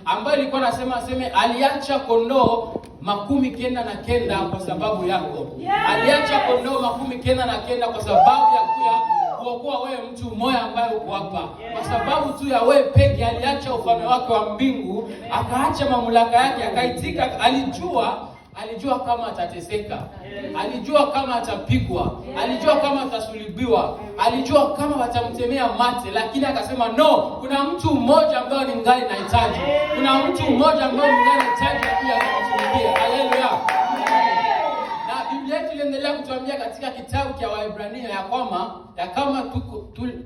ambayo ilikuwa nasema aliacha kondoo 99 kwa sababu yako. Aliacha kondoo 99 kwa sababu ya kuokoa wewe mtu mmoja ambaye uko hapa. Kwa sababu tu ya wewe peke aliacha ufalme wake wa mbingu, akaacha mamlaka yake, akaitika. Alijua kama atateseka, alijua kama atapigwa, alijua kama atasulubiwa, alijua kama watamtemea mate, lakini akasema no, kuna mtu mmoja ambaye ningali nahitaji. Kuna mtu mmoja ambaye ningali nahitaji kuja kumtumikia. Haleluya. Na Biblia yetu inaendelea kutuambia katika kitabu cha Waebrania ya kama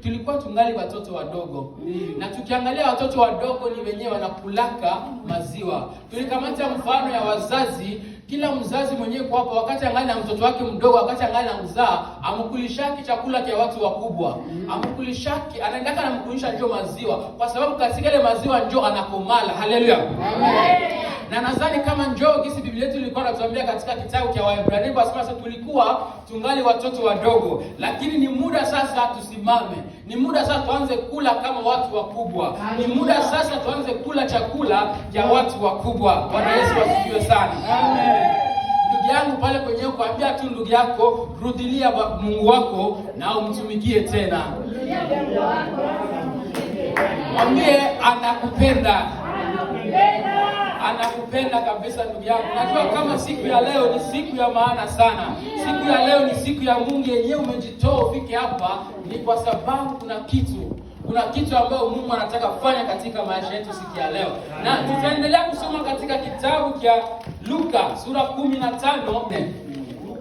tulikuwa tungali watoto wadogo. Na tukiangalia watoto wadogo ni wenyewe wanakulaka maziwa. Tulikamata mfano ya wazazi. Kila mzazi mwenyewe kwa hapa, wakati angali na mtoto wake mdogo, wakati angali anamzaa, amkulishaki chakula cha watu wakubwa. Amkulishaki, anaendaka na mkulisha njoo maziwa, kwa sababu katika ile maziwa njoo anakomala. Haleluya. Amen. Na nadhani kama njoo kisi Biblia yetu ilikuwa inatuambia katika kitabu cha Waebrania, kwa sababu tulikuwa tungali watoto wadogo, lakini ni muda sasa tusimame. Ni muda sasa tuanze kula kama watu wakubwa. Ni muda sasa tuanze kula chakula cha watu wakubwa. Bwana Yesu asifiwe sana. Amen. Ndugu yangu pale kwenye kuambia tu ndugu yako, rudilia Mungu wako na umtumikie tena. Mwambie anakupenda. Anakupenda kabisa ndugu yangu. Najua kama siku ya leo ni siku ya maana sana. Siku ya leo ni siku ya Mungu yenyewe umejitoa ufike hapa, ni kwa sababu kuna kitu ambayo Mungu anataka kufanya katika maisha yetu siku ya leo. Na tutaendelea kusoma katika kitabu cha Luka sura 15. Luka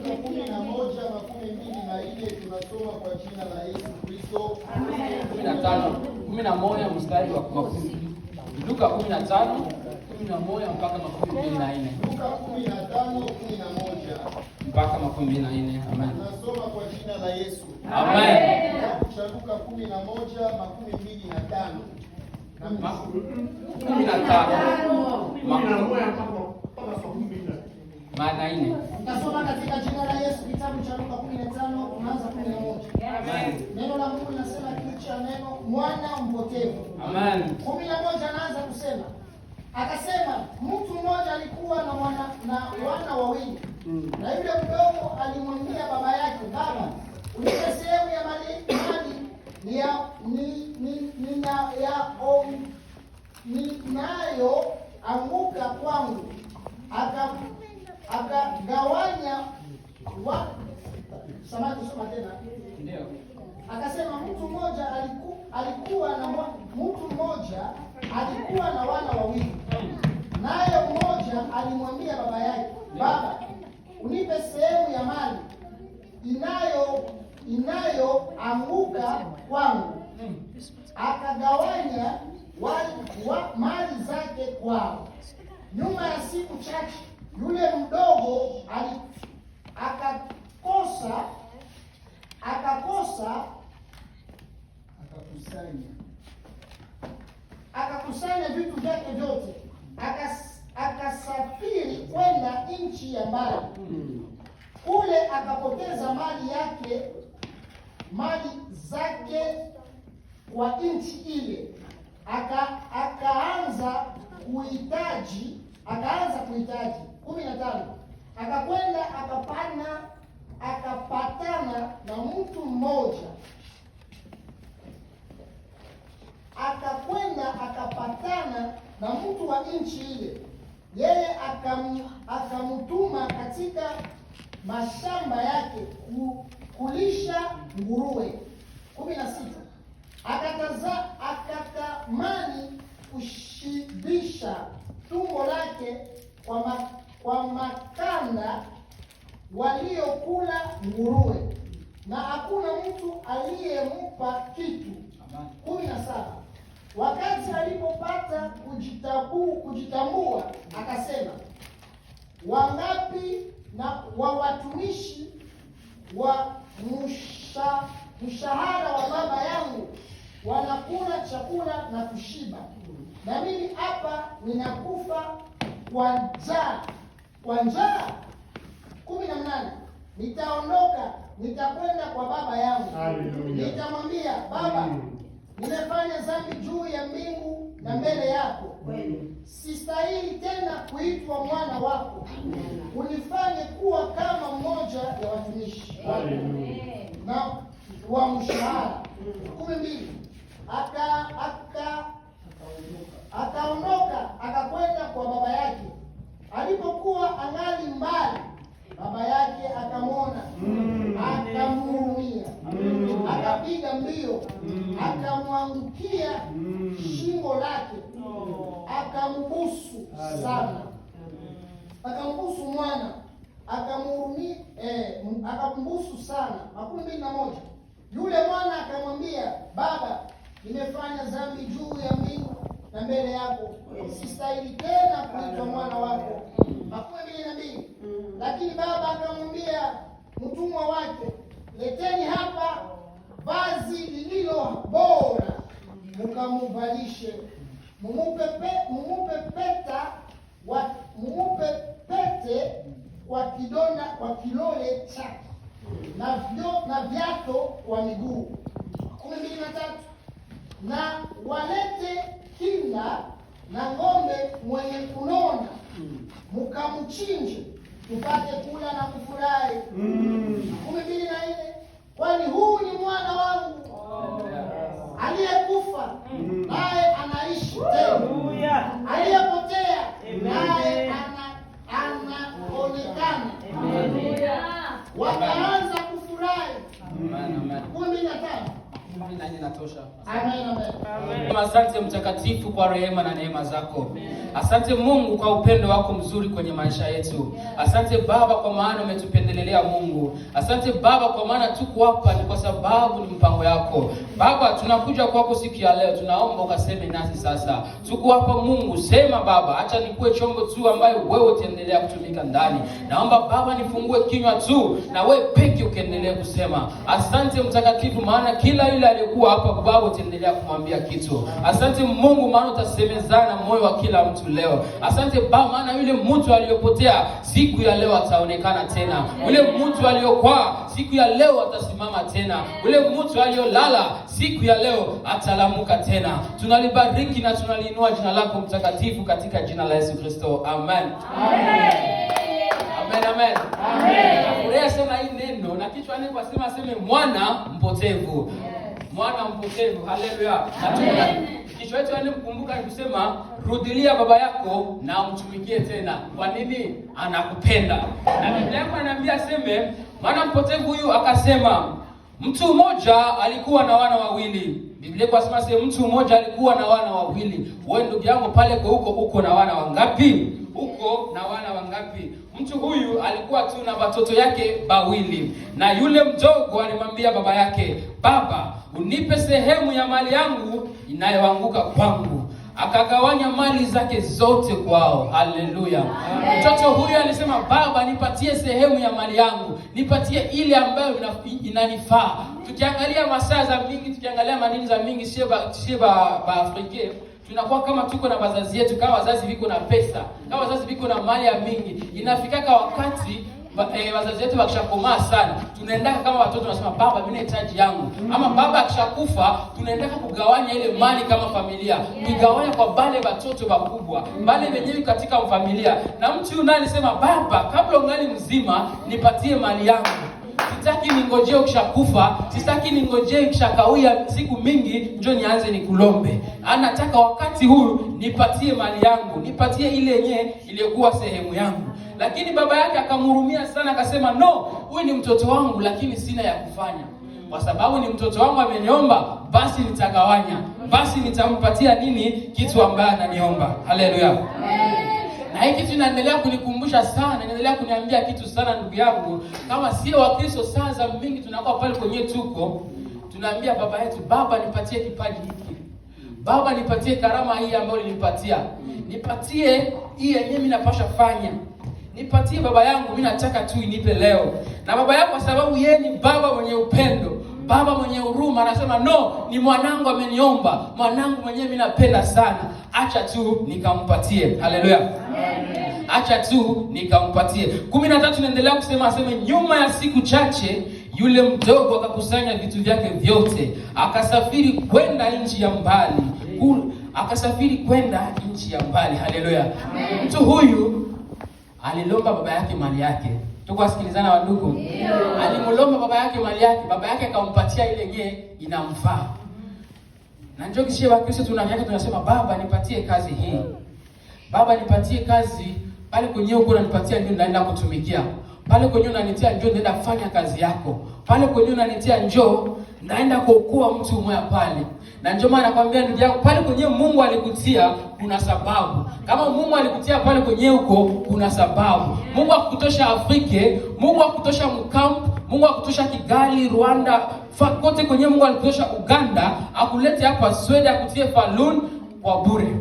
11:24 tunasoma kwa jina la Yesu Kristo. 11 mstari wa 10. Luka 15:11 mpaka 24. Luka 15:11 mpaka 24. Amen. Tunasoma kwa jina la Yesu. Amen. Cha Luka 11:25. 15:4. Tunasoma katika jina la Yesu, kitabu cha Luka 15 kuanza 11. Amen. Neno la Mungu linasema kichwa cha neno mwana mpotevu. Amen. 11 anaanza kusema. Akasema mtu mmoja alikuwa na wana wawili. Na yule mdogo alimwambia baba yake, baba, unipe sehemu ya mali ninayo anguka kwangu. Akagawanya soma tena. Ndio. Akasema mtu mmoja alikuwa na wana wawili. Naye mmoja alimwambia baba yake, baba, unipe sehemu ya mali inayoanguka kwangu. Akagawanya mali zake kwao. Nyuma ya siku chache yule mdogo akakusanya vitu vyake vyote, akasafiri kwenda nchi ya mbali. Kule akapoteza mali zake kwa nchi ile. Akaanza kuhitaji. 15. Akakwenda akapatana na mtu mmoja. Wa nchi ile. Yeye akamtuma katika mashamba yake kulisha nguruwe. 16. Akatamani kushibisha tumbo lake kwa makanda waliokula nguruwe, na hakuna mtu aliyempa kitu. 17. Wakati alipopata kujitambua, akasema, wangapi wa watumishi wa mshahara wa baba yangu wanakula chakula na kushiba, na mimi hapa ninakufa kwa njaa. 18. Nitaondoka, nitakwenda kwa baba yangu. Nitamwambia, baba, nimefanya dhambi juu ya mbingu na mbele yako. Sistahili tena kuitwa mwana wako. Unifanye kuwa kama mmoja ya watumishi na wa mshahara. 12. Akaondoka akakwenda kwa baba yake. Alipokuwa angali mbali, baba yake akamwona, akamhurumia, akapiga mbio, akamwangukia shingo lake, akambusu sana, akambusu mwana, akamhurumia, akambusu sana. 21. Yule mwana akamwambia, baba, nimefanya dhambi juu ya mbingu na mbele yako, sistahili tena kuitwa mwana wako. 22. Lakini baba akamwambia mtumwa wake, leteni hapa vazi lililo bora, mkamuvalishe, mumupe pete kwa kidole chake na viato kwa miguu. 23. Na walete kinda na ng'ombe mwenye kunona, mkamchinje, tupate kula na kufurahi. 24. Kwani huu ni mwana wangu aliyekufa naye anaishi tena, aliyepotea naye anaonekana. Wakaanza kufurahi. 15. Asante Mtakatifu kwa rehema na neema zako. Asante Mungu kwa upendo wako mzuri kwenye maisha yetu. Asante Baba kwa maana umetupendelea Mungu. Asante Baba kwa maana tuko hapa ni kwa sababu ni mpango yako. Baba, tunakuja kwako siku ya leo, tunaomba ukaseme nasi sasa. Tuko hapa Mungu, sema Baba, acha nikuwe chombo tu ambayo wewe utaendelea kutumika ndani. Naomba Baba nifungue kinywa tu na wewe peke ukaendelee kusema. Asante Mtakatifu maana kila yule aliyekuwa hapa Baba utaendelea kumwambia kitu. Asante Mungu maana utasemezana moyo wa kila mtu leo. Asante Baba maana yule mtu aliyopotea siku ya leo ataonekana tena. Yule mtu aliyokwaa siku ya leo atasimama tena. Yule mtu aliyolala siku ya leo atalamuka tena. Tunalibariki na tunaliinua jina lako mtakatifu katika jina la Yesu Kristo. Amen. Amen. Amen, amen. Amen. Nafurahia sana hii neno na kichwa neno wasema aseme mwana mpotevu. Mwana mpotevu. Haleluya. Kichwa chetu mkumbuka ni kusema rudilia baba yako na umtumikie tena. Kwa nini? Anakupenda. Na Biblia yako ananiambia aseme mwana mpotevu huyu akasema mtu mmoja alikuwa na wana wawili. Biblia kwa sema mtu mmoja alikuwa na wana wawili. Wewe ndugu yangu pale kwa huko uko na wana wangapi? Uko na wana wangapi? Mtu huyu alikuwa tu na watoto yake wawili. Na yule mdogo alimwambia baba yake, "Baba, unipe sehemu ya mali yangu inayoanguka kwangu." Akagawanya mali zake zote kwao. Haleluya. Mtoto huyu alisema, "Baba, nipatie sehemu ya mali yangu. Nipatie ile ambayo inanifaa." Tukiangalia masaa za mingi, tukiangalia manini za mingi, sio ba Afrika. Tunakuwa kama tuko na wazazi yetu, kama wazazi viko na pesa, kama wazazi viko na mali ya mingi. Inafikaka wakati wazazi wetu wakishakomaa sana, tunaendaka kama watoto tunasema, "Baba, mimi nahitaji yangu." Ama baba akishakufa, tunaendaka kugawanya ile mali kama familia. Kugawanya kwa bale watoto wakubwa, bale wenyewe katika familia. Na mtu yule alisema, "Baba, kabla ungali mzima, nipatie mali yangu. Sitaki ningojee ukishakufa, sitaki ningojee ukishakawia siku mingi njoo nianze nikulombe. Anataka wakati huu nipatie mali yangu, nipatie ile yenyewe iliyokuwa sehemu yangu." Lakini baba yake akamhurumia sana, akasema, "No, huyu ni mtoto wangu lakini sina ya kufanya. Kwa sababu ni mtoto wangu ameniomba, basi nitagawanya. Basi nitampatia nini kitu ambaye ananiomba." Haleluya. Na hiki kitu inaendelea kunikumbusha sana, inaendelea kuniambia kitu sana ndugu yangu. Kama sio Wakristo saa za mingi tunakuwa pale kwenye tuko, tunaambia baba yetu, "Baba, nipatie kipaji hiki. Baba, nipatie karama hii ambayo ulinipatia. Nipatie hii yenyewe mimi napasha fanya. Nipatie baba yangu, mimi nataka tu inipe leo." Na baba yako kwa sababu yeye ni baba mwenye upendo, baba mwenye huruma, anasema, "No, ni mwanangu ameniomba. Mwanangu mwenyewe mimi napenda sana. Acha tu nikampatie." Haleluya. Amen. Acha tu nikampatie. 13 naendelea kusema aseme, "Nyuma ya siku chache yule mdogo akakusanya vitu vyake vyote, akasafiri kwenda nchi ya mbali akasafiri kwenda nchi ya mbali. Haleluya. Mtu huyu alilomba baba yake mali yake. Tuko wasikilizana wa ndugu? Alimlomba baba yake mali yake, baba yake akampatia ile yenyewe inamfaa. Na njoo kishie wa Kristo tunasema baba nipatie kazi hii. Baba nipatie kazi pale kwenye uko unanipatia njoo naenda kutumikia. Pale kwenye unanitia njoo naenda kufanya kazi yako. Pale kwenye unanitia njoo naenda kuokoa mtu mmoja pale. Na njoo maana nakwambia ndugu yangu, pale kwenye Mungu alikutia kuna sababu. Kama Mungu alikutia pale kwenye uko kuna sababu. Mungu akutosha Afrika, Mungu akutosha Mkamp, Mungu akutosha Kigali, Rwanda, kote kwenye Mungu alikutosha Uganda, akulete hapa Sweden akutie Falun kwa bure.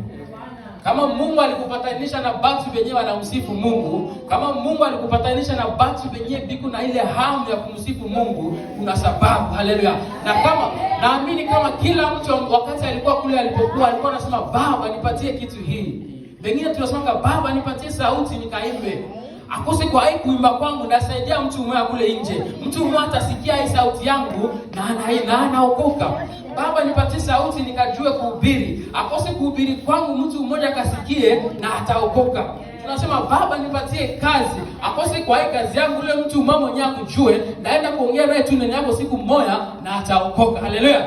Kama Mungu alikupatanisha na watu wenyewe wanamsifu Mungu, kama Mungu alikupatanisha na watu wenyewe biko na ile hamu ya kumsifu Mungu, kuna sababu. Haleluya. Na kama naamini kama kila mtu wakati alikuwa kule alipokuwa alikuwa anasema baba nipatie kitu hii. Wengine tunasema baba nipatie sauti nikaimbe. Akose kwa hii kuimba kwangu ndasaidia mtu mmoja kule nje. Mtu mmoja atasikia hii sauti yangu na anaokoka. Baba nipatie sauti nikajue kuhubiri. Akose kuhubiri kwangu mtu mmoja akasikie na ataokoka. Tunasema baba nipatie kazi. Akose kwa hii kazi yangu ule mtu mmoja mwenyewe akujue, naenda kuongea naye tu neno yako siku moja na ataokoka. Haleluya.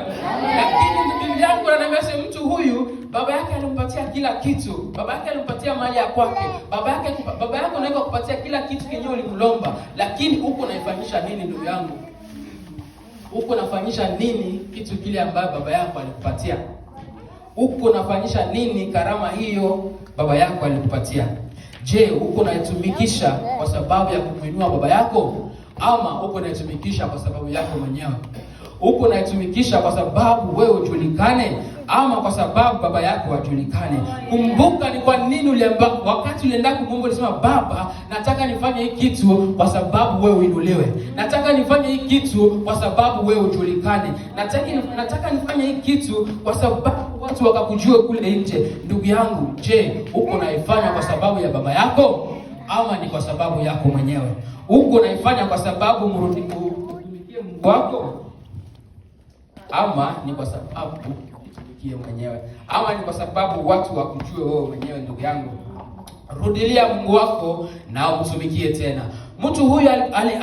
Lakini Biblia yangu inaniambia mtu huyu baba yake alimpatia kila kitu. Baba yake alimpatia mali ya kwake. Baba yako anaweza kukupatia kila kitu kenye ulimlomba, lakini huko unaifanyisha nini ndugu yangu? Huko unafanyisha nini kitu kile ambacho baba yako alikupatia? Huko unafanyisha nini karama hiyo baba yako alikupatia? Je, huko unaitumikisha kwa sababu ya kumuinua baba yako, ama huko unaitumikisha kwa sababu yako mwenyewe? Huko unaitumikisha kwa sababu wewe ujulikane, ama kwa sababu baba yako wajulikane? Kumbuka ni kwa nini wakati ulienda kwa Mungu ulisema baba nataka nifanye hii kitu kwa sababu wewe uinuliwe. Nataka nifanye hii kitu kwa sababu wewe ujulikane. Nataka nifanye hii kitu kwa sababu watu wakakujue kule nje. Ndugu yangu, je, huko unaifanya kwa sababu ya baba yako, ama ni kwa sababu yako mwenyewe? Huko unaifanya kwa sababu mtumikie Mungu wako, ama ni kwa sababu utumikie mwenyewe, ama ni kwa sababu watu wakujue wewe mwenyewe? Ndugu yangu, rudilia Mungu wako na umtumikie tena. Mtu huyu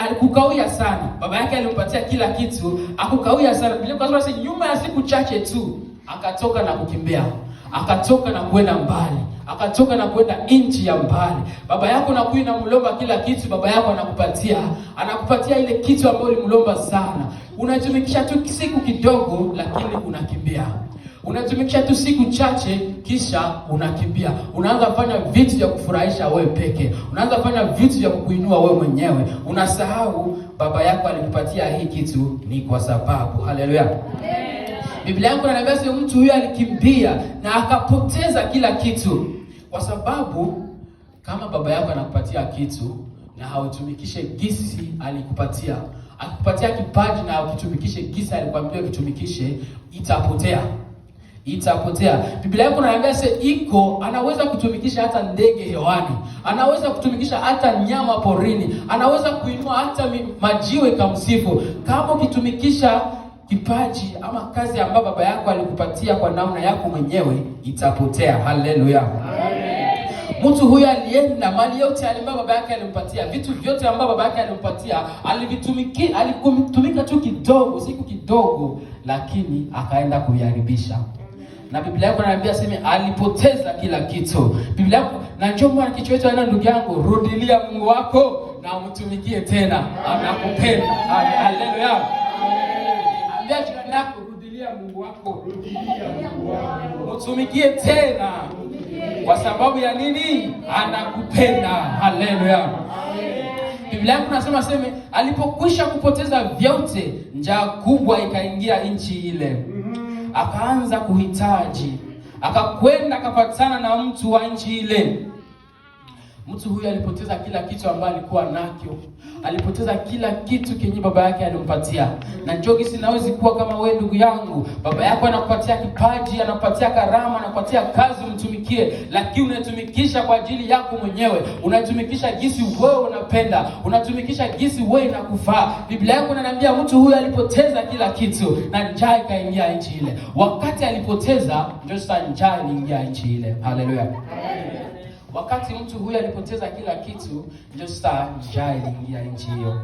alikukawia sana. Baba yake alimpatia kila kitu, akukawia sana. Biblia inasema nyuma ya siku chache tu akatoka na kukimbia. Akatoka na kwenda mbali. Akatoka na kwenda nchi ya mbali. Baba yako na kuina mlomba kila kitu, baba yako anakupatia ile kitu ambayo ulimlomba sana. Unatumikisha tu siku kidogo, lakini unakimbia. Unatumikisha tu siku chache, kisha unakimbia. Unaanza kufanya vitu vya kufurahisha wewe peke. Unaanza kufanya vitu vya kukuinua wewe mwenyewe. Unasahau baba yako alikupatia hii kitu ni kwa sababu. Haleluya. Biblia yangu inaniambia mtu huyu alikimbia na akapoteza kila kitu. Kwa sababu kama baba yako anakupatia kitu na hautumikishe gisi alikupatia, akupatia kipaji na ukitumikishe gisi alikwambia ukitumikishe, itapotea. Biblia yako inaniambia anaweza kutumikisha hata ndege hewani, anaweza kutumikisha hata nyama porini, anaweza kuinua hata majiwe kamsifu. Kama ukitumikisha kipaji ama kazi ambayo baba yako alikupatia kwa namna yako mwenyewe, itapotea. Haleluya. Mtu huyu alienda mali yote ambayo baba yake alimpatia, vitu vyote ambavyo baba yake alimpatia, alitumika tu kidogo, siku kidogo, lakini akaenda kuiharibisha. Na Biblia yako inaniambia alipoteza kila kitu. Biblia yako na njoo kichwa chetu ana ndugu yangu, rudilia Mungu wako na umtumikie tena. Anakupenda. Haleluya. Ambia jirani yako, rudilia Mungu wako. Mtumikie tena. Kwa sababu ya nini? Anakupenda. Haleluya. Biblia yangu nasema alipokwisha kupoteza vyote, njaa kubwa ikaingia nchi ile. Akaanza kuhitaji. Akakwenda akapatana na mtu wa nchi ile. Mtu huyu alipoteza kila kitu ambacho alikuwa nacho. Alipoteza kila kitu kenye baba yake alimpatia. Na njogi sinawezi kuwa kama wewe ndugu yangu. Baba yako anakupatia kipaji, anakupatia karama, anakupatia kazi umtumikie, lakini unatumikisha kwa ajili yako mwenyewe. Unatumikisha jinsi wewe unapenda. Unatumikisha jinsi wewe inakufaa. Biblia yako inaniambia mtu huyu alipoteza kila kitu na njaa ikaingia nchi ile. Wakati alipoteza, ndio sasa njaa iliingia nchi ile. Haleluya. Wakati mtu huyu alipoteza kila kitu, ndio sasa njaa iliingia nchi hiyo.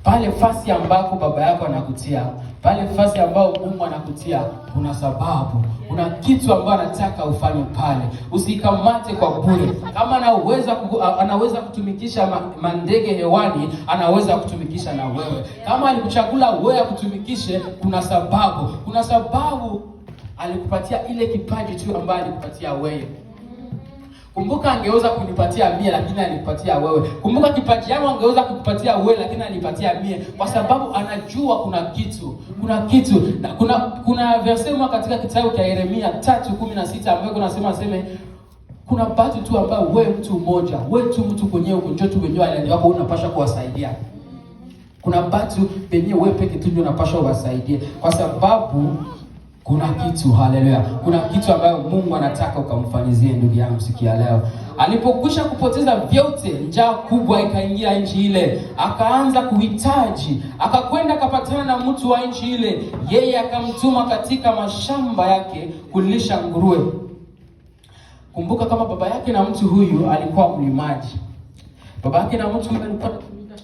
Pale fasi ambako baba yako anakutia, pale fasi ambao Mungu anakutia, kuna sababu, kuna kitu ambacho anataka ufanye pale. Usikamate kwa bure. Kama anaweza kutumikisha mandege hewani, anaweza kutumikisha na wewe. Kama alikuchagula wewe kutumikishe, kuna sababu. Kuna sababu alikupatia ile kipaji tu ambacho alikupatia wewe. Kumbuka angeweza kunipatia 100 lakini alikupatia wewe. Kumbuka kipaji yangu angeweza kukupatia wewe lakini alipatia 100 kwa sababu anajua kuna kitu. Na kuna verse moja katika kitabu cha Yeremia 3:16 ambayo kunasema kuna watu tu ambao wewe mtu mmoja, wewe tu mtu mwenyewe uko tu wenyewe aliandika wako unapaswa kuwasaidia. Kuna watu wenyewe wewe peke tu ndio unapaswa kuwasaidia kwa sababu kuna kitu. Haleluya. Kuna kitu ambayo Mungu anataka ukamfanyizie ndugu yangu sikia leo. Alipokwisha kupoteza vyote, njaa kubwa ikaingia nchi ile. Akaanza kuhitaji, akakwenda akapatana na mtu wa nchi ile. Yeye akamtuma katika mashamba yake kulisha nguruwe. Kumbuka kama baba yake na mtu huyu alikuwa mlimaji. Baba yake na mtu huyu alikuwa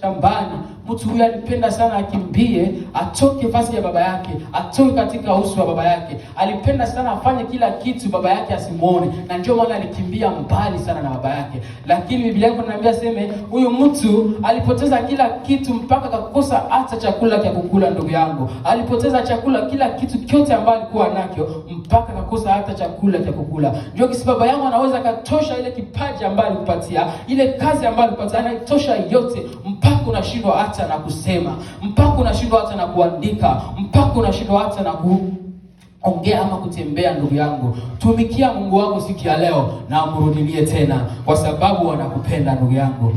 shambani. Mtu huyu alipenda sana akimbie, atoke fasi ya baba yake, atoke katika uso wa baba yake. Alipenda sana afanye kila kitu baba yake asimuone, na ndio maana alikimbia mbali sana na baba yake. Lakini Biblia yako inaniambia huyu mtu alipoteza kila kitu mpaka akakosa hata chakula cha kukula ndugu yangu. Alipoteza chakula, kila kitu kyote ambacho alikuwa nacho mpaka akakosa hata chakula cha kukula. Ndio kisi baba yangu anaweza katosha ile kipaji ambacho alikupatia, ile kazi ambayo alikupatia, anaitosha yote mpaka unashindwa hata na kusema, mpaka unashindwa hata na kuandika, mpaka unashindwa hata na kuongea ama kutembea. Ndugu yangu, tumikia Mungu wako siku ya leo na umrudilie tena, kwa sababu anakupenda ndugu yangu.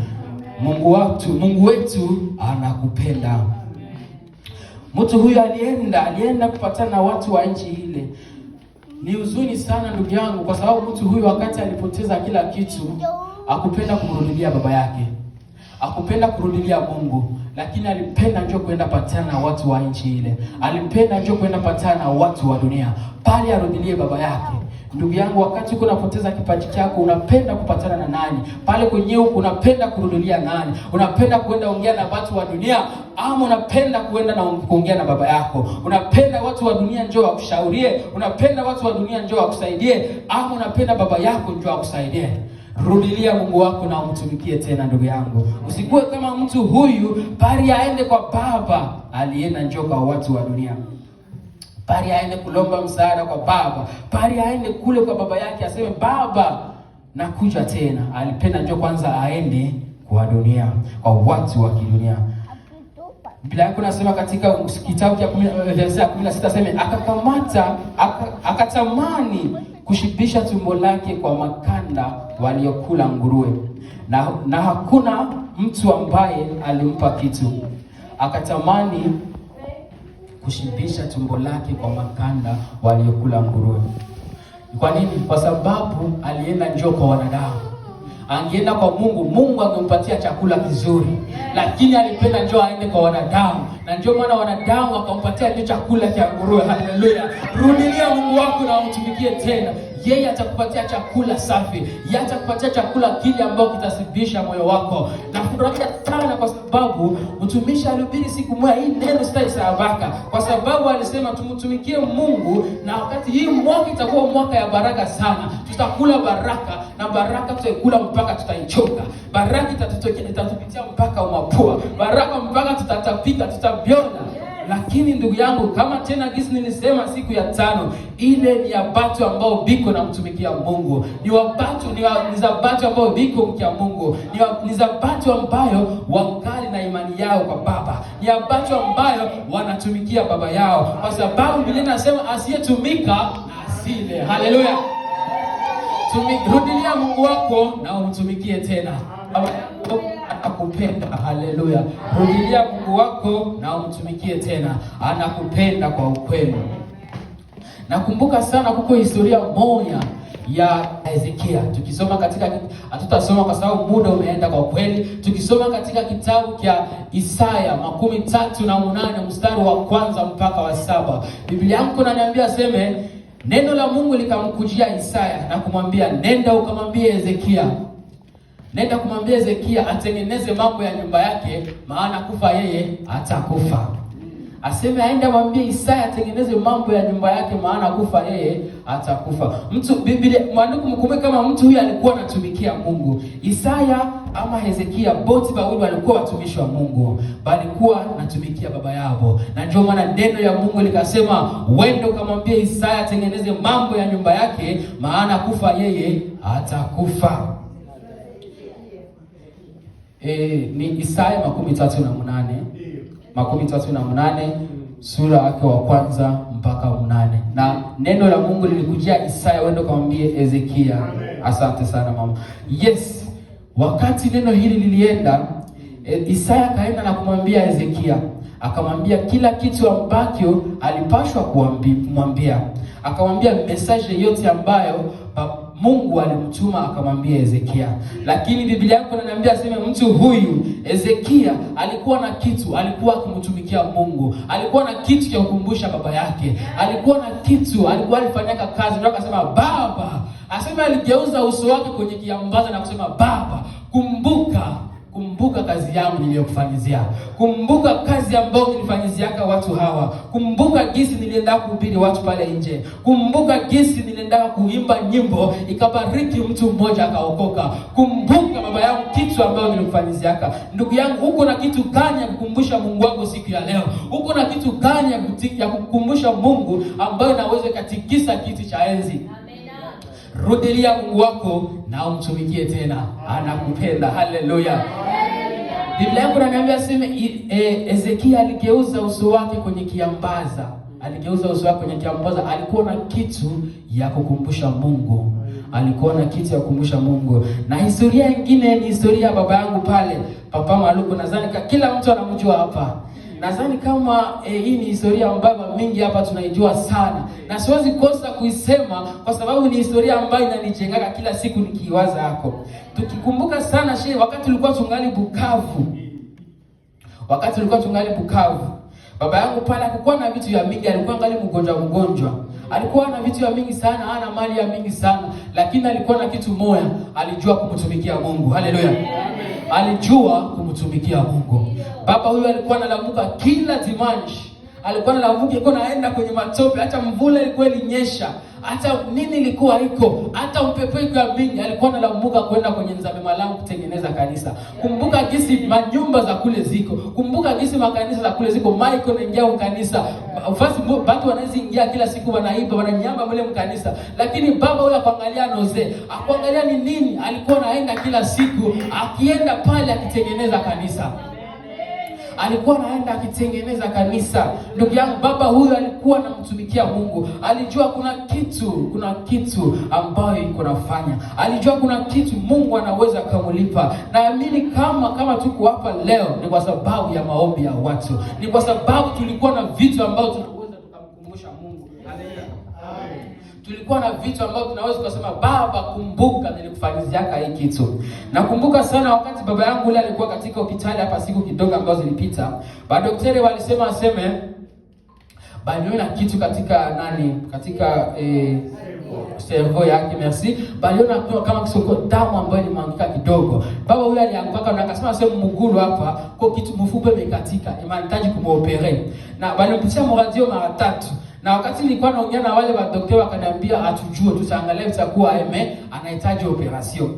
Mungu wetu anakupenda. Mtu huyu alienda kupatana na watu wa nchi ile. Ni huzuni sana ndugu yangu, kwa sababu mtu huyu wakati alipoteza kila kitu, hakupenda kumrudilia baba yake, hakupenda kurudilia Mungu, lakini alipenda njoo kwenda patana na watu wa nchi ile. Alipenda njoo kwenda patana na watu wa dunia, pale arudilie baba yake. Ndugu yangu, wakati uko unapoteza kipaji chako, unapenda kupatana na nani? Pale kwenyewe unapenda kurudilia nani? Unapenda kuenda ongea na watu wa dunia ama unapenda kuenda na kuongea na baba yako? Unapenda watu wa dunia njoo wakushaurie? Unapenda watu wa dunia njoo wakusaidie ama unapenda baba yako njoo akusaidie? Rudilia Mungu wako na umtumikie tena ndugu yangu. Usikuwe kama mtu huyu, bali aende kwa baba. Alienda njoo kwa watu wa dunia, bali aende kulomba msaada kwa baba, bali aende kule kwa baba yake aseme baba nakuja tena. Alipenda njoo kwanza aende kwa dunia, kwa watu wa kidunia. Biblia yako nasema katika kitabu cha 16 akatamani kushibisha tumbo lake kwa makanda waliokula nguruwe, na hakuna mtu ambaye alimpa kitu. Akatamani kushibisha tumbo lake kwa makanda waliokula nguruwe. Kwa nini? Kwa sababu alienda njoo kwa wanadamu. Angeenda kwa Mungu angempatia chakula kizuri, lakini alipenda njoo aende kwa wanadamu, na njoo maana wanadamu wakampatia njoo chakula cha nguruwe. Haleluya. Rudilia Mungu wako na umtumikie tena. Yeye atakupatia chakula safi, yeye atakupatia chakula kile ambao kitasibisha moyo wako. Na furahia sana kwa sababu mtumishi alihubiri siku moja hii neno sitaisahau, kwa sababu alisema tumtumikie Mungu, na wakati hii mwaka itakuwa mwaka ya baraka sana. Tutakula baraka, na baraka tutakula mpaka tutaichoka. Baraka itatupitia mpaka umapua. Baraka mpaka tutatapika, tutabiona. Lakini ndugu yangu, kama tena gisi nilisema siku ya 5, ile ni ya watu ambao biko na mtumikia Mungu. Ni za watu ambao biko mkia Mungu. Ni za watu ambayo wangali na imani yao kwa baba. Ni ya watu ambayo wanatumikia baba yao. Kwa sababu Biblia inasema asiyetumika asile. Haleluya. Rudilia Mungu wako na umtumikie tena. Anakupenda. Haleluya. Rudilia Mungu wako na umtumikie tena. Anakupenda kwa ukweli. Nakumbuka sana kuko historia moja ya Hezekia. Tukisoma katika, hatutasoma kwa sababu muda umeenda kwa kweli. Tukisoma katika kitabu cha Isaya 38 mstari wa 1 mpaka wa 7. Biblia yangu inaniambia seme, neno la Mungu likamkujia Isaya na kumwambia, nenda ukamwambie Hezekia. Nenda kumwambia Hezekia atengeneze mambo ya nyumba yake, maana kufa yeye atakufa. Aseme aende mwambie Isaya atengeneze mambo ya nyumba yake, maana kufa yeye atakufa. Biblia maandiko mkumbuke kama mtu huyu alikuwa anatumikia Mungu. Isaya ama Hezekia both wawili walikuwa watumishi wa Mungu, bali kuwa natumikia baba yao. Na ndio maana neno ya Mungu likasema, wende ukamwambie Isaya atengeneze mambo ya nyumba yake, maana kufa yeye atakufa. Ni Isaya 38 sura yake wa 1 mpaka 8. Na neno la Mungu lilikujia Isaya, wende kumwambie Hezekia. Asante sana mama. Yes, wakati neno hili lilienda, Isaya kaenda na kumwambia Hezekia, akamwambia kila kitu ambacho alipashwa kumwambia. Akamwambia message yote ambayo Mungu alimtuma akamwambia Hezekia. Lakini Biblia yako inaniambia sema mtu huyu Hezekia alikuwa na kitu, alikuwa kumtumikia Mungu. Alikuwa na kitu cha kukumbusha baba yake. Alikuwa na kitu, alikuwa alifanyaka kazi. Ndio akasema baba, asema aligeuza uso wake kwenye kiambaza na kusema baba, kumbuka kazi yangu niliyokufanyizia. Kumbuka kazi ambayo nilifanyiziaka watu hawa. Kumbuka jinsi nilienda kuhubiri watu pale nje. Kumbuka jinsi nilienda kuimba nyimbo ikabariki mtu mmoja akaokoka. Kumbuka baba yangu kitu ambayo nilikufanyizia. Ndugu yangu, uko na kitu gani ya kukumbusha Mungu wako siku ya leo? Uko na kitu gani ya kukumbusha Mungu ambayo inaweza katikisa kiti cha enzi? Rudilia Mungu wako na umtumikie tena. Anakupenda. Haleluya. Biblia yangu inaniambia sema Hezekia aligeuza uso wake kwenye kiambaza. Alikuwa na kitu ya kukumbusha Mungu. Na historia nyingine ni historia ya baba yangu pale, Papa Maluku. Nadhani kila mtu anamjua hapa. Nadhani kama hii ni historia ambayo mingi hapa tunaijua sana. Na siwezi kosa kuisema kwa sababu ni historia ambayo inanijenga kila siku nikiwaza hapo. Tukikumbuka sana wakati tulikuwa tungali Bukavu. Baba yangu pale hakukuwa na vitu ya mingi, alikuwa ngali mgonjwa. Alikuwa na vitu ya mingi sana, hana mali ya mingi sana, lakini alikuwa na kitu moja, alijua kumtumikia Mungu. Haleluya. Alijua kumtumikia Mungu. Baba huyu alikuwa analamuka kila dimanche. Alikuwa analamuka, alikuwa anaenda kwenye matope, hata mvula ilikuwa ilinyesha, hata nini ilikuwa iko, hata upepo iko mingi, alikuwa analamuka kwenda kwenye nzame malango kutengeneza kanisa. Kumbuka jinsi manyumba za kule ziko. Kumbuka jinsi makanisa za kule ziko. Michael anaingia kanisa. Fasi watu wanaweza ingia kila siku wanaiba, wananyamba mle mkanisa. Lakini baba huyo akuangalia noze. Akuangalia ni nini? Alikuwa anaenda kila siku, akienda pale akitengeneza kanisa. Ndugu yangu, baba huyu alikuwa anamtumikia Mungu. Alijua kuna kitu ambayo iko nafanya. Alijua kuna kitu Mungu anaweza kumlipa. Naamini kama tuko hapa leo ni kwa sababu ya maombi ya watu. Ni kwa sababu tulikuwa na vitu ambavyo tunaweza tukamkumbusha Mungu. Tulikuwa na vitu ambavyo tunaweza kusema baba, kumbuka nilikufanyizia hii kitu. Nakumbuka sana wakati baba yangu yule alikuwa katika hospitali hapa siku kidogo ambazo zilipita. Daktari walisema baliona kitu katika cerveau yake, merci. Baliona kama kisoko damu ambayo ilimwangika kidogo. Baba yule alianguka na akasema mgulu hapa kwa kitu mfupe imekatika, inahitaji kumuopere. Na balimpitia radio mara 3. Na wakati nilikuwa naongea na wale daktari wakaniambia hatujue, tutaangalia itakuwa anahitaji operation.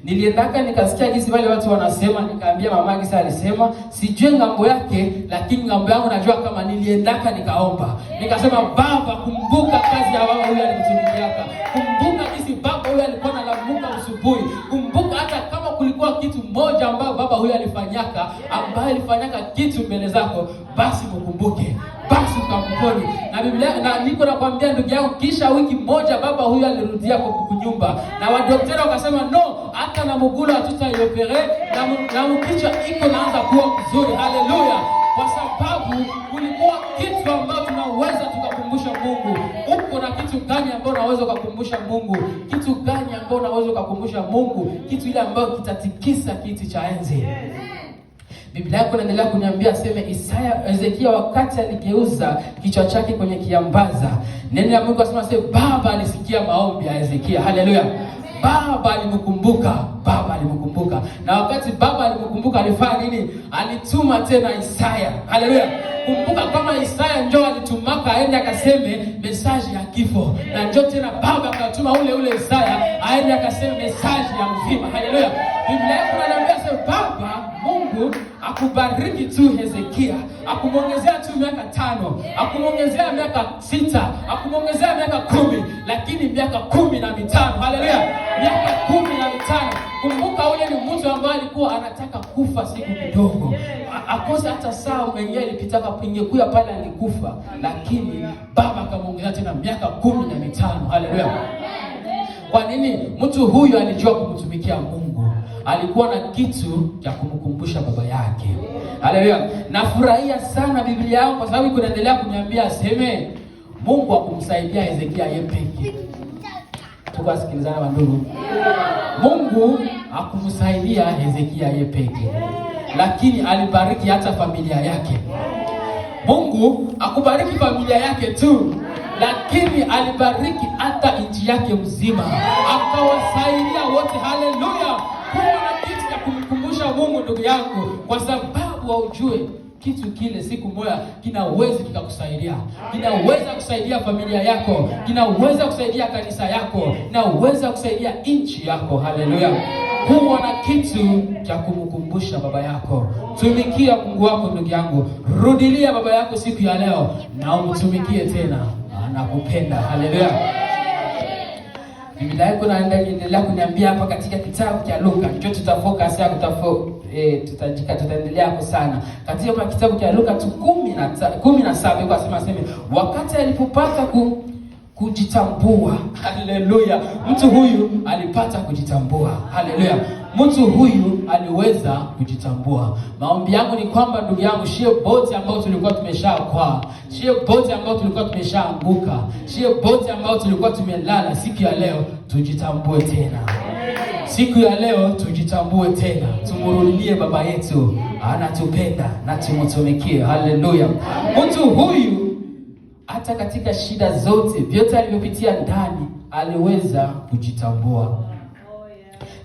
Niliendaka nikasikia jinsi wale watu wanasema, nikaambia mama Gisa alisema, sijui ngambo yake, lakini ngambo yangu najua kama niliendaka nikaomba. Nikasema baba, kumbuka kazi ya baba huyu alikutumikiaka. Kumbuka jinsi baba huyu alikuwa analamuka usubuhi. Kumbuka hata kama kulikuwa kitu moja ambayo baba huyu alifanyaka kitu mbele zako, basi mkumbuke. basi ukamponye. Na Biblia na niko nakwambia ndugu yangu, kisha wiki moja baba huyu alirudia kwa kunyumba, na wadaktari wakasema no, hata na mguu hatutaiopere, na mkichwa iko naanza kuwa mzuri. Haleluya! Kwa sababu kulikuwa kitu ambacho tunaweza tukakumbusha Mungu. Uko na kitu gani ambacho unaweza kukumbusha Mungu? Kitu gani ambacho unaweza kukumbusha Mungu? Kitu ile ambacho kitatikisa kiti cha enzi. Biblia yako inaendelea kuniambia sema Ezekia wakati aligeuza kichwa chake kwenye kiambaza, neno la Mungu asema baba alisikia maombi ya Ezekia. Haleluya! Baba alimkumbuka. Na wakati baba alimkumbuka alifanya nini? Alituma tena Isaya. Haleluya! Kumbuka kama Isaya njoo alitumaka aende akaseme message ya kifo, na njoo tena baba akatuma ule Isaya aende akaseme message ya uzima. Haleluya! Biblia inaniambia baba Mungu akubariki tu Hezekia, akumongezea tu miaka 5, akumongezea miaka 6, akumongezea miaka 10, lakini miaka 15. Haleluya! Miaka 15. Kumbuka ule ni mtu ambaye alikuwa anataka kufa siku kidogo. Akosa hata saa mwenyewe ilipitaka ingekuya pale alikufa, lakini baba akamongezea tena miaka 15. Haleluya! Kwa nini? Mtu huyu alijua kumtumikia Mungu. Alikuwa na kitu cha kumkumbusha baba yake. Haleluya! Nafurahia sana Biblia yao kwa sababu kunaendelea kuniambia aseme Mungu akumsaidia Hezekia yeye peke. Tukasikilizana wandugu. Mungu akumsaidia Hezekia yeye peke, lakini alibariki hata familia yake. Mungu akubariki familia yake tu, lakini alibariki hata nchi yake mzima, akawasaidia wote. Haleluya! Kuna kitu cha kumkumbusha Mungu ndugu yangu, kwa sababu ujue kitu kile siku moja kinaweza kikakusaidia. Kinaweza kusaidia familia yako, kinaweza kusaidia kanisa yako, kinaweza kusaidia nchi yako. Haleluya! Kuwa na kitu cha kumkumbusha baba yako. Tumikia Mungu wako ndugu yangu. Rudilia baba yako siku ya leo na umtumikie tena. Anakupenda. Haleluya! Biblia yako inaendelea kuniambia hapa katika kitabu cha Luka. Ndio tutafocus tutaendelea hapo sana. Katika kitabu cha Luka 17 kwa sema wakati alipopata kujitambua. Haleluya! Mtu huyu alipata kujitambua. Haleluya! Mtu huyu aliweza kujitambua. Maombi yangu ni kwamba ndugu yangu, shie bote ambao tulikuwa tumeshakwaa, shie bote ambao tulikuwa tumeshaanguka, shie bote ambao tulikuwa tumelala, siku ya leo tujitambue tena. Siku ya leo tujitambue tena. Tumurudie baba yetu, anatupenda na tumtumikie. Haleluya! Mtu huyu hata katika shida zote, vyote alivyopitia ndani, aliweza kujitambua.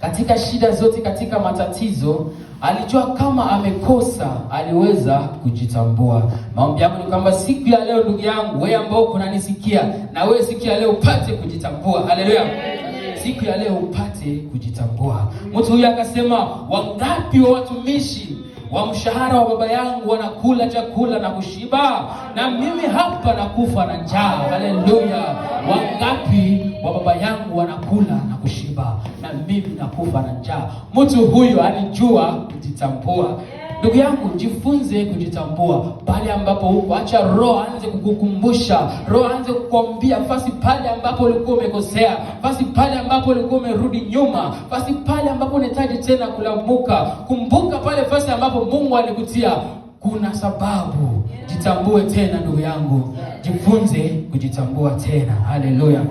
Katika shida zote, katika matatizo, alijua kama amekosa, aliweza kujitambua. Maombi yangu ni kwamba siku ya leo ndugu yangu, wewe ambao unanisikia, na wewe siku ya leo upate kujitambua. Haleluya! Siku ya leo upate kujitambua. Mtu huyu akasema, wangapi wa watumishi wa mshahara wa baba yangu wanakula chakula na kushiba, na mimi hapa nakufa na njaa. Haleluya! Wangapi wa baba yangu wanakula na kushiba, na mimi nakufa na njaa. Mtu huyu alijua kujitambua. Ndugu yangu, jifunze kujitambua pale ambapo uko. Acha roho aanze kukukumbusha, roho aanze kukwambia fasi pale ambapo ulikuwa umekosea, fasi pale ambapo ulikuwa umerudi nyuma, fasi pale ambapo unahitaji tena kulamuka. Kumbuka pale fasi ambapo Mungu alikutia kuna sababu. Jitambue tena ndugu yangu, jifunze kujitambua tena. Haleluya!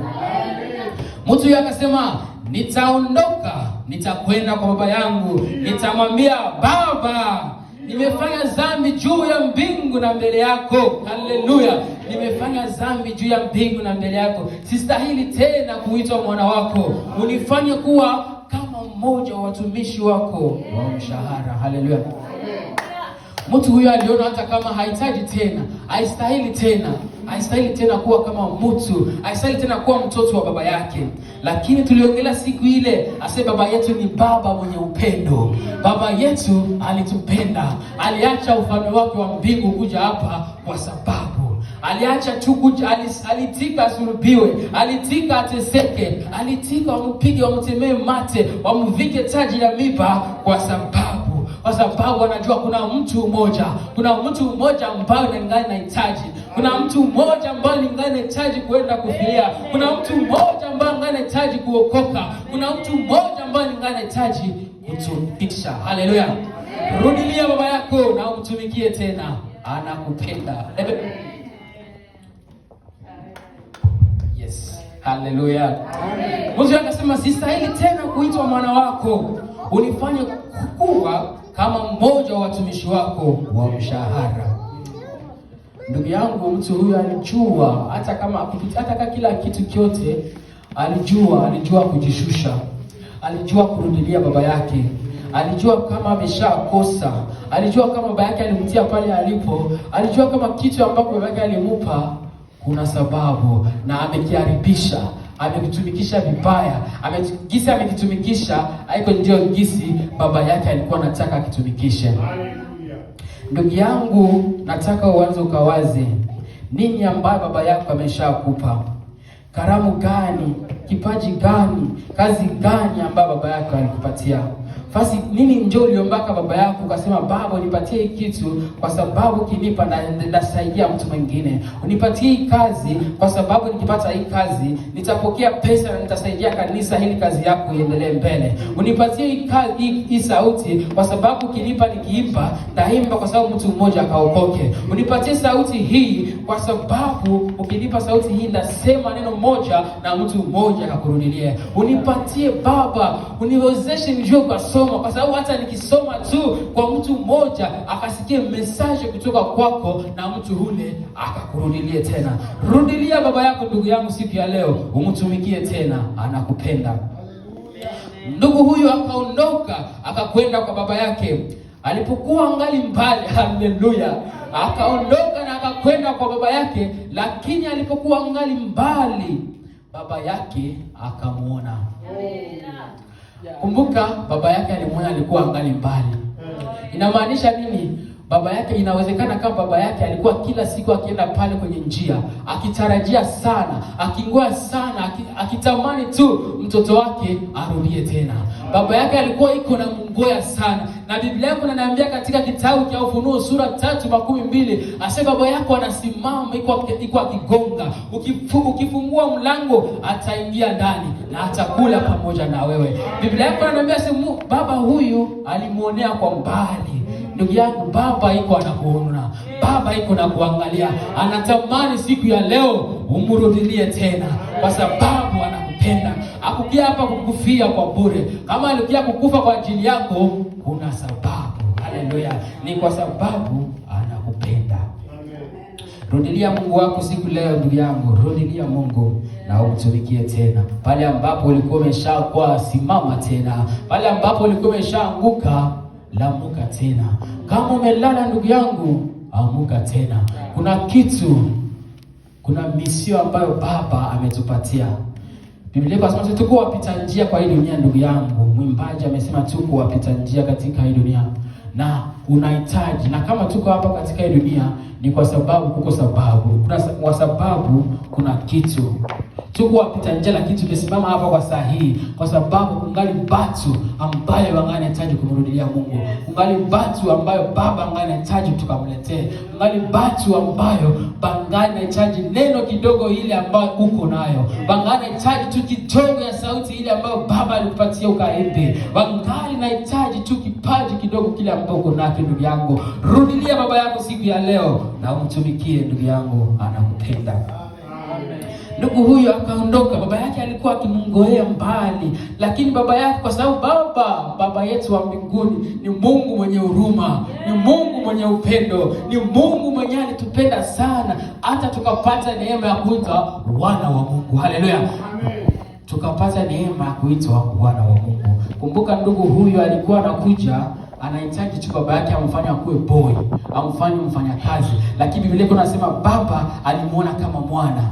Mtu yeye akasema, nitaondoka, nitakwenda kwa baba yangu, nitamwambia baba, nimefanya dhambi juu ya mbingu na mbele yako. Haleluya! Nimefanya dhambi juu ya mbingu na mbele yako, sistahili tena kuitwa mwana wako, unifanye kuwa kama mmoja wa watumishi wako wa mshahara. Haleluya! Mtu huyo aliona hata kama hahitaji tena, haistahili tena kuwa kama mtu, haistahili tena kuwa mtoto wa baba yake. Lakini tuliongelea siku ile, baba yetu ni baba mwenye upendo. Baba yetu alitupenda, aliacha ufalme wake wa mbingu kuja hapa kwa sababu aliacha alitika asulubiwe, alitika ateseke, alitika wampige, wamtemee mate, wamvike taji la miba kwa sababu kwa sababu anajua kuna mtu mmoja ambaye ningali anahitaji. Kuna mtu mmoja ambaye ningali anahitaji kuenda kufilia. Kuna mtu mmoja ambaye ningali anahitaji kuokoka. Kuna mtu mmoja ambaye ningali anahitaji kutumisha. Haleluya. Rudilia baba yako na umtumikie tena. Anakupenda. Yes. Haleluya. Mungu akasema sistahili tena kuitwa mwana wako. Unifanye kuwa kama mmoja wa watumishi wako wa mshahara. Ndugu yangu, mtu huyu alijua hata kila kitu kyote alijua kujishusha. Alijua kurudilia baba yake. Alijua kama ameshakosa. Alijua kama baba yake alimtia pale alipo. Alijua kama kitu ambacho baba yake alimupa kuna sababu na amekiharibisha. Amekitumikisha vibaya. Amekitumikisha haiko ndio gisi baba yake alikuwa anataka akitumikishe. Ndugu yangu, nataka uanze ukawaze nini ambayo baba yako ameshakupa. Karamu gani, kipaji gani, kazi gani ambayo baba yako alikupatia? Fasi nini njoo uliombaka baba yako ukasema baba nipatie hii kitu kwa sababu kinipa na nasaidia mtu mwingine. Unipatie hii kazi kwa sababu nikipata hii kazi nitapokea pesa na nitasaidia kanisa ili kazi yako iendelee mbele. Unipatie hii sauti kwa sababu kinipa nikiimba taimba kwa sababu mtu mmoja akaokoke. Unipatie sauti hii kwa sababu ukinipa sauti hii nasema neno moja na mtu mmoja akakurudilie. Unipatie baba, uniwezeshe njoo kwa sababu hata nikisoma tu kwa mtu mmoja akasikia message kutoka kwako na mtu ule akakurudilie tena. Rudilia baba yako ndugu yangu siku ya leo, umtumikie tena, anakupenda. Ndugu huyu akaondoka akakwenda kwa baba yake alipokuwa angali mbali. Haleluya. Akaondoka na akakwenda kwa baba yake, lakini alipokuwa angali mbali baba yake akamuona. Kumbuka baba yake alimuona alikuwa angali mbali. Inamaanisha nini? Baba yake, inawezekana kama baba yake alikuwa kila siku akienda pale kwenye njia akitarajia sana, akingoa sana, akitamani tu mtoto wake arudie tena. Baba yake alikuwa iko na mngoya sana. Na Biblia yako inaniambia katika kitabu cha Ufunuo sura 3:12, asema baba yako anasimama iko akigonga. Ukifungua mlango ataingia ndani na atakula pamoja na wewe. Biblia yako inaniambia baba huyu alimuonea kwa mbali. Ndugu yangu, baba iko anakuona. Baba iko na kuangalia. Anatamani siku ya leo umrudilie tena kwa sababu anakupenda. Hakukia hapa kukufia kwa bure. Kama alikia kukufa kwa ajili yako, kuna sababu. Haleluya. Ni kwa sababu anakupenda. Rudilia Mungu wako siku leo ndugu yangu. Rudilia Mungu na umtumikie tena. Pale ambapo ulikuwa umeshakuwa, simama tena. Pale ambapo ulikuwa umeshaanguka, lamuka tena. Kama umelala ndugu yangu, amuka tena. Kuna misio ambayo baba ametupatia. Biblia inasema tuko wapita njia kwa hii dunia ndugu yangu. Mwimbaji amesema tuko wapita njia katika hii dunia. Na unahitaji, na kama tuko hapa katika hii dunia ni kwa sababu kwa sababu kuna kitu. Tuko wapita njia, lakini tumesimama hapa kwa saa hii kwa sababu kungali batu ambayo wanahitaji kumrudilia Mungu. Kungali batu ambayo baba anahitaji tukamletee. Kungali batu ambayo anahitaji neno kidogo ile ambayo uko nayo. Anahitaji tu kidogo ya sauti ile ambayo baba alikupatia ukaimbe. Anahitaji tu kipaji kidogo kile ambacho uko nacho ndugu yangu. Rudilia baba yako siku ya leo na umtumikie ndugu yangu, anakupenda. Ndugu huyu akaondoka. Baba yake alikuwa akimngoea mbali, lakini baba yake, kwa sababu baba yetu wa mbinguni ni Mungu mwenye huruma, ni Mungu mwenye upendo, ni Mungu mwenye alitupenda sana hata tukapata neema ya kuitwa wana wa Mungu. Haleluya. Tukapata neema ya kuitwa wana wa Mungu. Kumbuka ndugu huyu alikuwa anakuja, anahitaji tu baba yake amfanye akuwe boy, amfanye mfanyakazi, lakini Biblia inasema baba alimuona kama mwana.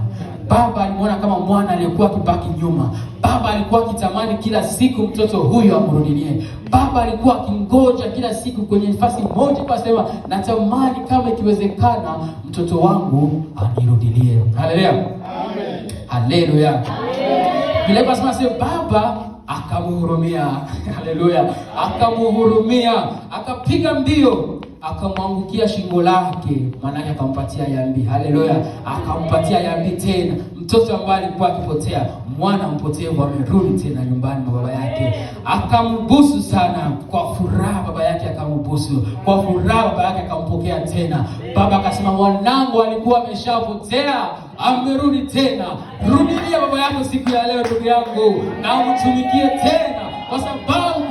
Baba alimuona kama mwana aliyekuwa akibaki nyuma. Baba alikuwa akitamani kila siku mtoto huyo amrudilie. Baba alikuwa akingoja kila siku kwenye nafasi moja kwa sema natamani kama ikiwezekana mtoto wangu anirudilie. Haleluya. Amen. Haleluya. Amen. Biblia inasema baba akamhurumia. Haleluya, akamhurumia, akapiga mbio, akamwangukia shingo lake, maana akampatia yambi. Haleluya, akampatia yambi tena. Mtoto ambaye alikuwa akipotea, mwana mpotevu amerudi tena nyumbani mwa baba yake. Akambusu sana kwa furaha, baba yake akambusu kwa furaha, baba yake akampokea tena. Baba akasema, mwanangu alikuwa ameshapotea, amerudi tena. Rudilia baba yako siku ya leo, ndugu yangu, na umtumikie tena, kwa sababu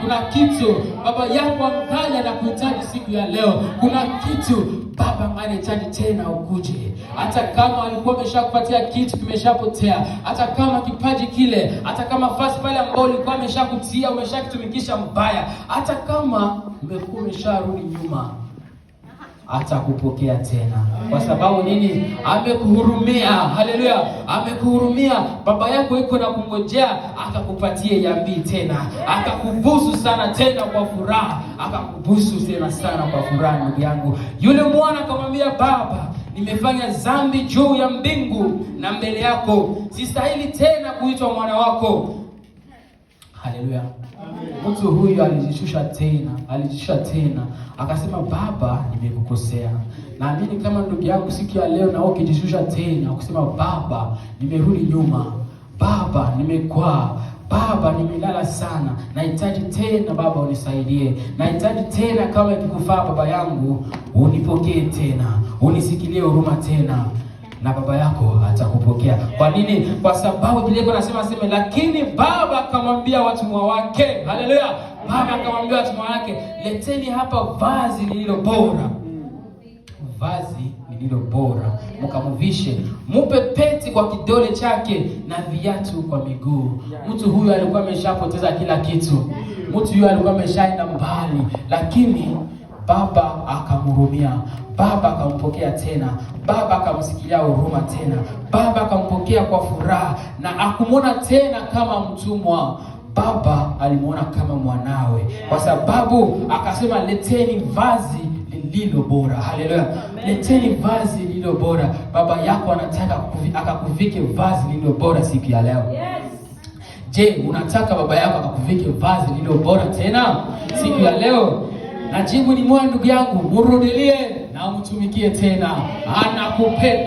kuna kitu baba yako amkaja na kuhitaji siku ya leo. Kuna kitu baba anahitaji tena ukuje. Hata kama alikuwa ameshakupatia kitu kimeshapotea, hata kama kipaji kile, hata kama fasi pale ambapo ulikuwa ameshakutia umeshakitumikisha mbaya, hata kama umekuwa umesharudi nyuma, atakupokea tena. Kwa sababu nini? Amekuhurumia. Haleluya, amekuhurumia. Baba yako yuko na kungojea akakupatie yambi tena, akakubusu sana tena kwa furaha, akakubusu tena sana kwa furaha. Ndugu yangu, yule mwana akamwambia, baba, nimefanya dhambi juu ya mbingu na mbele yako, sistahili tena kuitwa mwana wako. Haleluya. Mtu huyu alijishusha tena, akasema, baba, nimekukosea. Naamini kama ndugu yangu siku ya leo na wewe ukijishusha tena, ukisema, baba, nimerudi nyuma, baba, nimekwaa, baba, nimelala sana, nahitaji tena baba unisaidie, nahitaji tena, kama ikikufaa baba yangu unipokee tena, unisikilie huruma tena, na baba yako atakupokea. Kwa nini? Kwa sababu Biblia inasema lakini baba akamwambia watumwa wake. Haleluya, baba akamwambia watumwa wake, leteni hapa vazi lililo bora, vazi lililo bora, mkamvishe, mupe pete kwa kidole chake na viatu kwa miguu. Mtu huyu alikuwa ameshapoteza kila kitu, mtu huyu alikuwa ameshaenda mbali, lakini baba akamhurumia, baba akampokea tena, baba akamsikilia huruma tena, baba akampokea kwa furaha, na akumwona tena kama mtumwa. Baba alimuona kama mwanawe, kwa sababu akasema, leteni vazi lililo bora. Haleluya, leteni vazi lililo bora. Baba yako anataka akakuvike vazi lililo bora siku ya leo. Je, unataka baba yako akakuvike vazi lililo bora tena siku ya leo? Na jibu ni moja, ndugu yangu, murudilie na umtumikie tena, anakupenda.